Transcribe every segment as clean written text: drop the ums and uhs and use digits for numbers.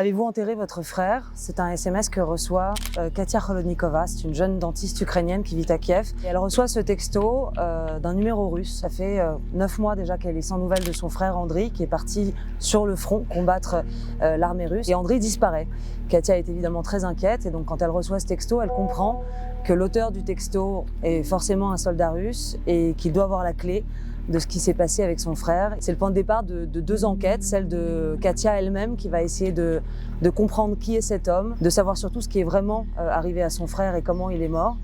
Avez-vous enterré votre frère? C'est un SMS que reçoit Katia Kholodnikova, c'est une jeune dentiste ukrainienne qui vit à Kiev. Et elle reçoit ce texto d'un numéro russe. Ça fait 9 mois déjà qu'elle est sans nouvelles de son frère Andriy, qui est parti sur le front combattre l'armée russe. Et Andriy disparaît. Katia est évidemment très inquiète et donc quand elle reçoit ce texto, elle comprend que l'auteur du texto est forcément un soldat russe et qu'il doit avoir la clé de ce qui s'est passé avec son frère. C'est le point de départ de 2 enquêtes, celle de Katia elle-même qui va essayer de comprendre qui est cet homme, de savoir surtout ce qui est vraiment arrivé à son frère et comment il est mort.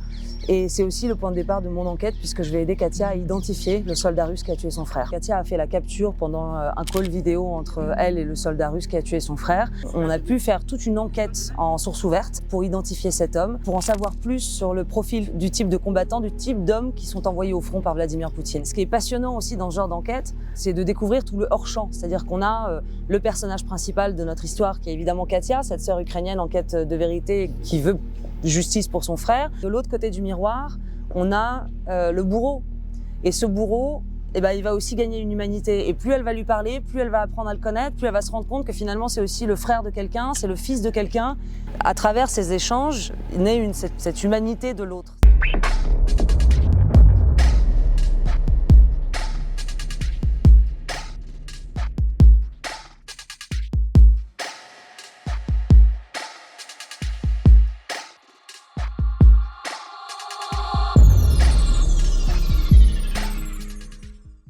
Et c'est aussi le point de départ de mon enquête puisque je vais aider Katia à identifier le soldat russe qui a tué son frère. Katia a fait la capture pendant un call vidéo entre elle et le soldat russe qui a tué son frère. On a pu faire toute une enquête en source ouverte pour identifier cet homme, pour en savoir plus sur le profil du type de combattant, du type d'hommes qui sont envoyés au front par Vladimir Poutine. Ce qui est passionnant aussi dans ce genre d'enquête, c'est de découvrir tout le hors-champ. C'est-à-dire qu'on a le personnage principal de notre histoire qui est évidemment Katia, cette sœur ukrainienne en quête de vérité qui veut justice pour son frère. De l'autre côté du miroir, on a le bourreau. Et ce bourreau, il va aussi gagner une humanité. Et plus elle va lui parler, plus elle va apprendre à le connaître, plus elle va se rendre compte que finalement c'est aussi le frère de quelqu'un, c'est le fils de quelqu'un. À travers ces échanges, naît cette humanité de l'autre.